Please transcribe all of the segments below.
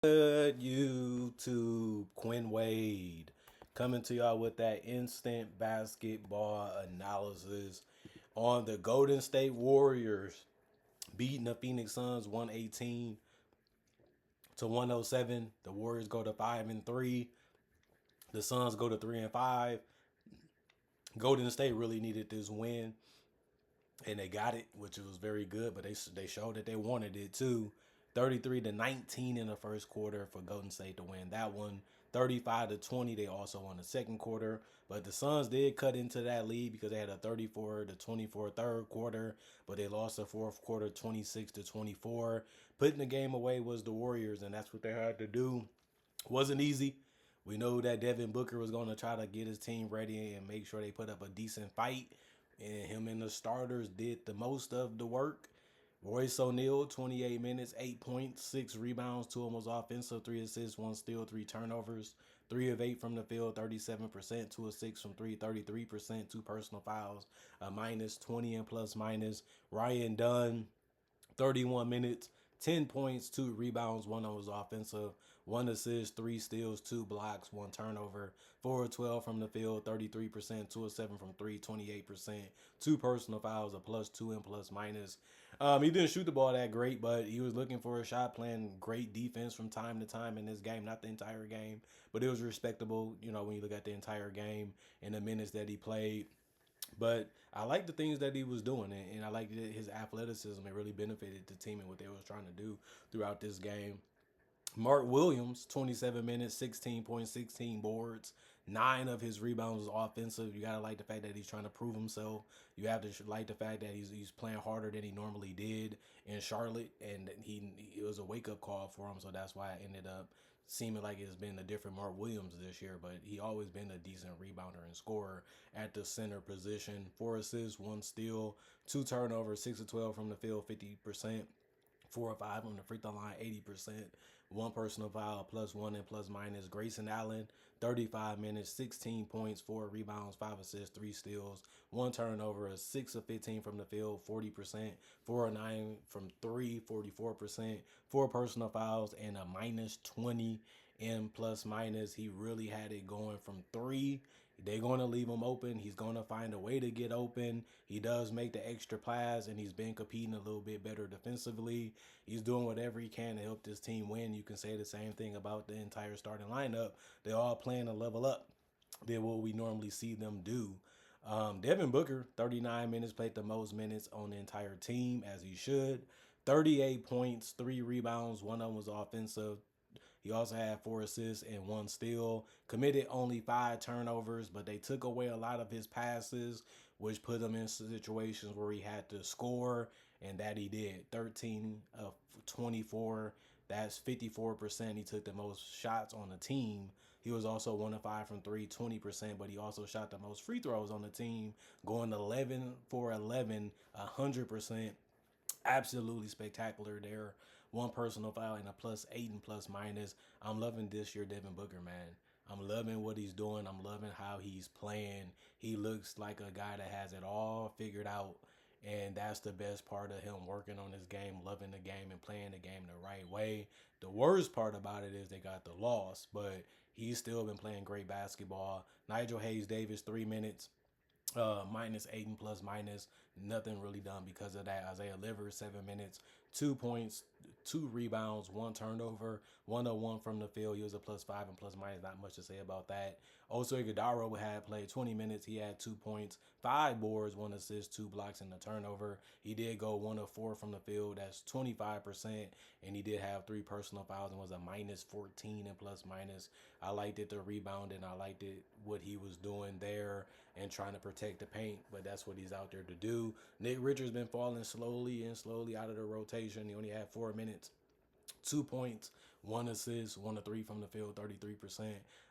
Good YouTube, Quinn Wade coming to y'all with that instant basketball analysis on the Golden State Warriors beating the Phoenix Suns 118 to 107. The Warriors go to 5-3. The Suns go to 3-5. Golden State really needed this win, and they got it, which was very good. But they showed that they wanted it too. 33-19 in the first quarter for Golden State to win that one. 35-20, they also won the second quarter. But the Suns did cut into that lead because they had a 34-24 third quarter, but they lost the fourth quarter 26-24. Putting the game away was the Warriors, and that's what they had to do. Wasn't easy. We know that Devin Booker was going to try to get his team ready and make sure they put up a decent fight. And him and the starters did the most of the work. Royce O'Neal, 28 minutes, 8 points, 6 rebounds, 2 almost offensive, 3 assists, 1 steal, 3 turnovers, 3 of 8 from the field, 37%, 2 of 6 from 3, 33%, 2 personal fouls, a minus 20 and plus minus. Ryan Dunn, 31 minutes, 10 points, 2 rebounds, 1 was offensive, 1 assist, 3 steals, 2 blocks, 1 turnover, 4 of 12 from the field, 33%, 2 of 7 from 3, 28%, 2 personal fouls, a plus 2 and plus minus. He didn't shoot the ball that great, but he was looking for a shot, playing great defense from time to time in this game. Not the entire game, but it was respectable, when you look at the entire game and the minutes that he played. But I like the things that he was doing, and I like his athleticism. It really benefited the team and what they was trying to do throughout this game. Mark Williams, 27 minutes, 16 points, 16 boards. 9 of his rebounds was offensive. You gotta like the fact that he's trying to prove himself. You have to like the fact that he's playing harder than he normally did in Charlotte, and it was a wake up call for him. So that's why I ended up seeming like it's been a different Mark Williams this year. But he always been a decent rebounder and scorer at the center position. 4 assists, 1 steal, 2 turnovers, 6 of 12 from the field, 50%. 4 or 5 on the free throw line, 80%. 1 personal foul, plus 1 and plus minus. Grayson Allen, 35 minutes, 16 points, 4 rebounds, 5 assists, 3 steals, 1 turnover, a 6 of 15 from the field, 40%, 4 of 9 from 3, 44%, 4 personal fouls, and a minus 20 in plus minus. He really had it going from 3. They're going to leave him open. He's going to find a way to get open. He does make the extra pass, and he's been competing a little bit better defensively. He's doing whatever he can to help this team win. You can say the same thing about the entire starting lineup. They're all playing a level up than what we normally see them do. Devin Booker, 39 minutes, played the most minutes on the entire team, as he should. 38 points, 3 rebounds, 1 of them was offensive. He also had 4 assists and 1 steal. Committed only 5 turnovers, but they took away a lot of his passes, which put him in situations where he had to score, and that he did. 13 of 24. That's 54%. He took the most shots on the team. He was also 1 of 5 from 3, 20%, but he also shot the most free throws on the team, going 11 for 11, 100%. Absolutely spectacular there. 1 personal foul and a plus 8 and plus minus. I'm loving this year Devin Booker, man. I'm loving what he's doing. I'm loving how he's playing. He looks like a guy that has it all figured out. And that's the best part of him, working on his game, loving the game, and playing the game the right way. The worst part about it is they got the loss, but he's still been playing great basketball. Nigel Hayes-Davis, 3 minutes, minus 8 and plus minus. Nothing really done because of that. Isaiah Livers, 7 minutes, 2 points, 2 rebounds, 1 turnover, 101 from the field. He was a plus 5 and plus minus. Not much to say about that. Also, Iguodala had played 20 minutes. He had 2 points, 5 boards, 1 assist, 2 blocks, and a turnover. He did go 1 of 4 from the field. That's 25%. And he did have 3 personal fouls and was a minus 14 and plus minus. I liked it, the rebound, and I liked it, what he was doing there and trying to protect the paint, but that's what he's out there to do. Nick Richards been falling slowly out of the rotation. He only had 4 minutes, 2 points, 1 assist, 1 of 3 from the field, 33%,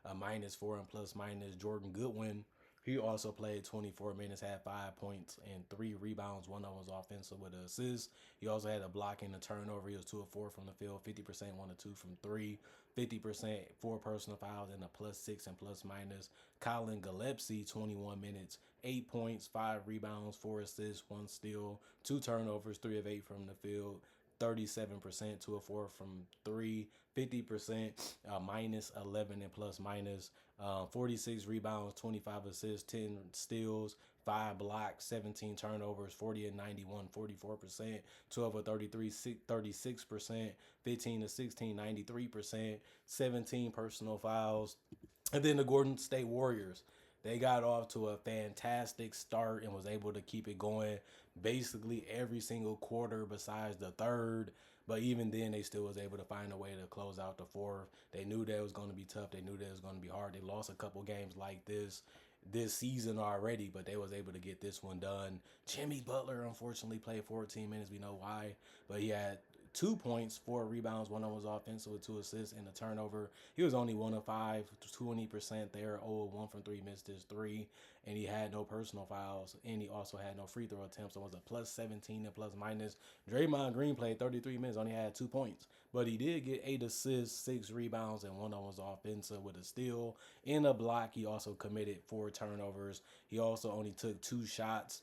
a minus 4 and plus minus. Jordan Goodwin, he also played 24 minutes, had 5 points and 3 rebounds. 1 of them was offensive with an assist. He also had a block and a turnover. He was 2 of 4 from the field, 50%, 1 of 2 from 3, 50%, 4 personal fouls, and a plus 6 and plus minus. Colin Gillespie, 21 minutes, 8 points, 5 rebounds, 4 assists, 1 steal, 2 turnovers, 3 of 8 from the field. 37%, 2 of 4 from 3, 50%, minus 11 and plus minus, 46 rebounds, 25 assists, 10 steals, 5 blocks, 17 turnovers, 40 and 91, 44%, 12 of 33, 36%, 15 to 16, 93%, 17 personal fouls. And then the Golden State Warriors, they got off to a fantastic start and was able to keep it going basically every single quarter besides the third. But even then, they still was able to find a way to close out the fourth. They knew that it was going to be tough. They knew that it was going to be hard. They lost a couple games like this season already, but they was able to get this one done. Jimmy Butler unfortunately played 14 minutes. We know why, but he had 2 points, 4 rebounds, one of them was offensive with 2 assists and a turnover. He was only 1 of 5, 20% there, 0 of 1 from 3, missed his 3, and he had no personal fouls, and he also had no free throw attempts, so it was a plus 17 and plus minus. Draymond Green played 33 minutes, only had 2 points, but he did get 8 assists, 6 rebounds, and one of them was offensive with a steal and a block. He also committed 4 turnovers. He also only took 2 shots.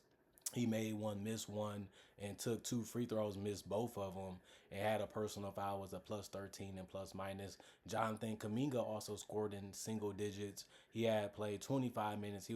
He made one, missed one, and took 2 free throws, missed both of them, and had a personal foul, was a plus 13 and plus minus. Jonathan Kuminga also scored in single digits. He had played 25 minutes.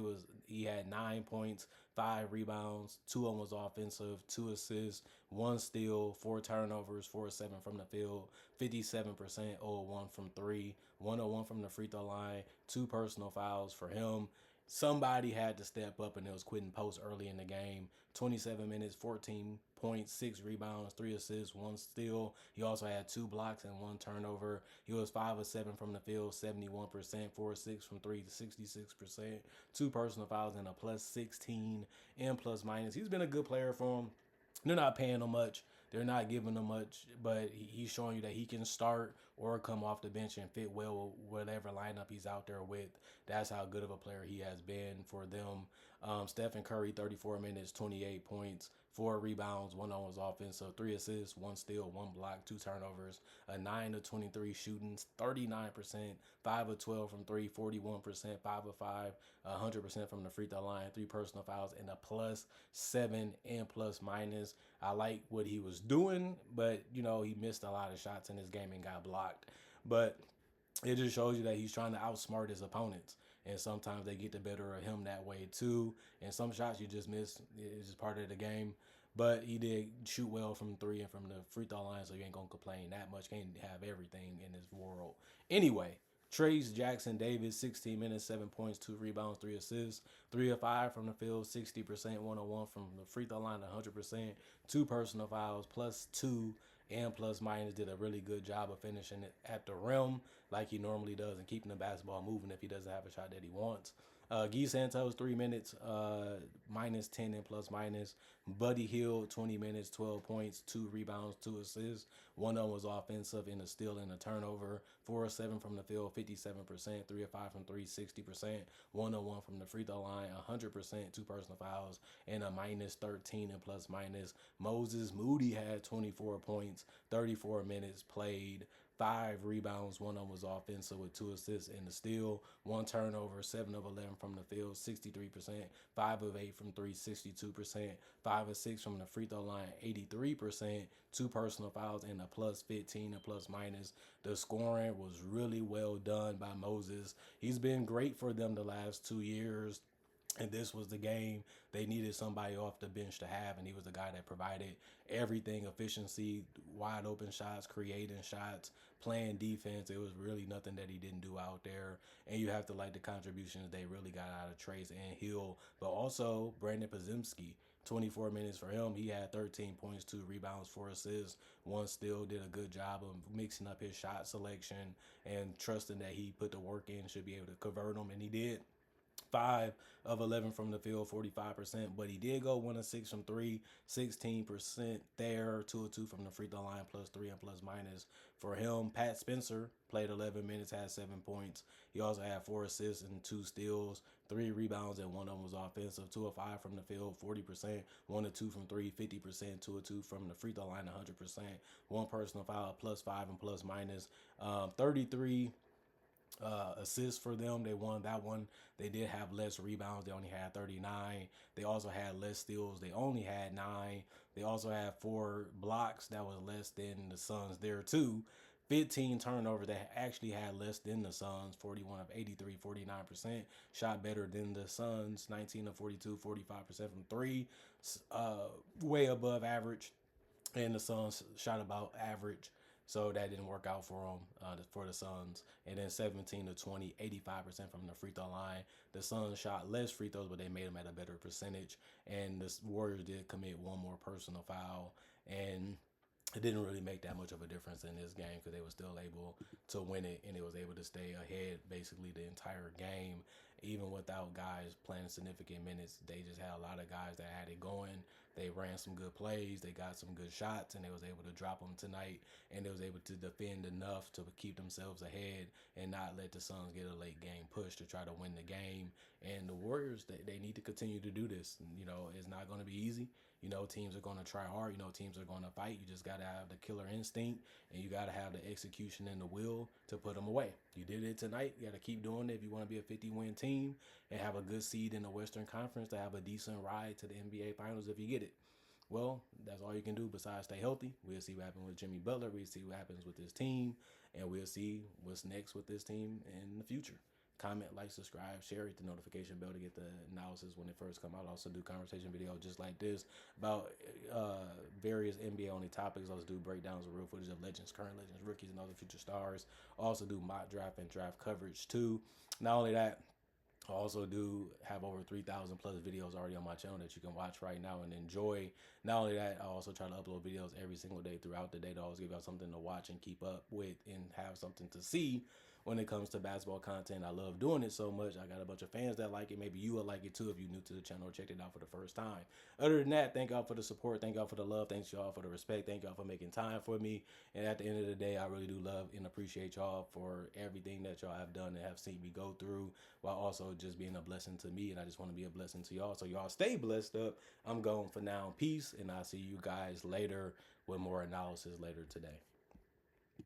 He had 9 points, 5 rebounds, 2 of them was offensive, 2 assists, 1 steal, 4 turnovers, 4 of 7 from the field, 57%, 0 of 1 from 3, 1 of 1 from the free throw line, 2 personal fouls for him. Somebody had to step up, and it was Quentin Post early in the game. 27 minutes, 14 points, 6 rebounds, 3 assists, 1 steal. He also had 2 blocks and 1 turnover. He was 5 of 7 from the field, 71%, 4 of 6 from 3, 66%, 2 personal fouls, and a plus 16 and plus minus. He's been a good player for him. They're not paying him much. They're not giving him much, but he's showing you that he can start or come off the bench and fit well with whatever lineup he's out there with. That's how good of a player he has been for them. Stephen Curry, 34 minutes, 28 points, 4 rebounds, 1 on was offensive, 3 assists, 1 steal, 1 block, 2 turnovers, a 9 of 23 shooting, 39%, 5 of 12 from 3, 41%, 5 of 5, 100% from the free throw line, 3 personal fouls, and a plus 7 and plus minus. I like what he was doing, but he missed a lot of shots in this game and got blocked. But it just shows you that he's trying to outsmart his opponents. And sometimes they get the better of him that way too. And some shots you just miss. It's just part of the game. But he did shoot well from 3 and from the free throw line, so you ain't going to complain that much. Can't have everything in this world. Anyway, Trayce Jackson Davis, 16 minutes, 7 points, 2 rebounds, 3 assists, 3 of 5 from the field, 60%, 1 of 1 from the free throw line, 100%, 2 personal fouls, plus 2 and plus minus. Did a really good job of finishing it at the rim like he normally does and keeping the basketball moving if he doesn't have a shot that he wants. Guy Santos, 3 minutes, minus 10 and plus minus. Buddy Hield, 20 minutes, 12 points, 2 rebounds, 2 assists. One of them was offensive in a steal and a turnover. 4 of 7 from the field, 57%. 3 of 5 from 3, 60%. 1 of 1 from the free throw line, 100%. 2 personal fouls, and a minus 13 and plus minus. Moses Moody had 24 points, 34 minutes played. 5 rebounds, 1 of them was offensive with 2 assists and a steal, 1 turnover, 7 of 11 from the field, 63%, 5 of 8 from 3, 62%, 5 of 6 from the free throw line, 83%, 2 personal fouls, and a plus 15 and plus minus. The scoring was really well done by Moses. He's been great for them the last 2 years. And this was the game they needed somebody off the bench to have, and he was the guy that provided everything: efficiency, wide open shots, creating shots, playing defense. It was really nothing that he didn't do out there. And you have to like the contributions they really got out of Trayce and Hill, but also Brandon Podziemski. 24 minutes for him. He had 13 points, 2 rebounds, 4 assists, 1 steal. Did a good job of mixing up his shot selection and trusting that he put the work in, should be able to convert them, and he did. 5 of 11 from the field, 45%, but he did go 1 of 6 from 3, 16% there, 2 of 2 from the free throw line, plus 3 and plus minus for him. Pat Spencer played 11 minutes, had 7 points. He also had 4 assists and 2 steals, 3 rebounds, and 1 of them was offensive. 2 of 5 from the field, 40%, 1 of 2 from 3, 50%, 2 of 2 from the free throw line, 100%, 1 personal foul, plus 5 and plus minus. 33 assists for them. They won that one. They did have less rebounds. They only had 39. They also had less steals. They only had 9. They also had 4 blocks. That was less than the Suns there too. 15 turnovers. They actually had less than the Suns. 41 of 83, 49%. Shot better than the Suns. 19 of 42, 45% from 3. Uh, Way above average. And the Suns shot about average. So that didn't work out for the Suns. And then 17 to 20, 85% from the free throw line. The Suns shot less free throws, but they made them at a better percentage. And the Warriors did commit one more personal foul. And it didn't really make that much of a difference in this game because they were still able to win it, and it was able to stay ahead basically the entire game. Even without guys playing significant minutes, they just had a lot of guys that had it going. They ran some good plays, they got some good shots, and they was able to drop them tonight. And they was able to defend enough to keep themselves ahead and not let the Suns get a late game push to try to win the game. And the Warriors, they need to continue to do this. You know, it's not going to be easy. You know, teams are going to try hard. You know, teams are going to fight. You just got to have the killer instinct, and you got to have the execution and the will to put them away. You did it tonight. You got to keep doing it if you want to be a 50-win team and have a good seed in the Western Conference to have a decent ride to the NBA Finals if you get it. Well, that's all you can do besides stay healthy. We'll see what happens with Jimmy Butler. We'll see what happens with this team, and we'll see what's next with this team in the future. Comment, like, subscribe, share, hit the notification bell to get the analysis when it first come out. I also do conversation videos just like this about various NBA only topics. I also do breakdowns of real footage of legends, current legends, rookies, and other future stars. I also do mock draft and draft coverage too. Not only that, I also do have over 3,000 plus videos already on my channel that you can watch right now and enjoy. Not only that, I also try to upload videos every single day throughout the day to always give y'all something to watch and keep up with and have something to see when it comes to basketball content. I love doing it so much. I got a bunch of fans that like it. Maybe you will like it too if you're new to the channel or checked it out for the first time. Other than that, thank y'all for the support. Thank y'all for the love. Thanks y'all for the respect. Thank y'all for making time for me. And at the end of the day, I really do love and appreciate y'all for everything that y'all have done and have seen me go through, while also just being a blessing to me. And I just want to be a blessing to y'all. So y'all stay blessed up. I'm going for now. Peace. And I'll see you guys later with more analysis later today.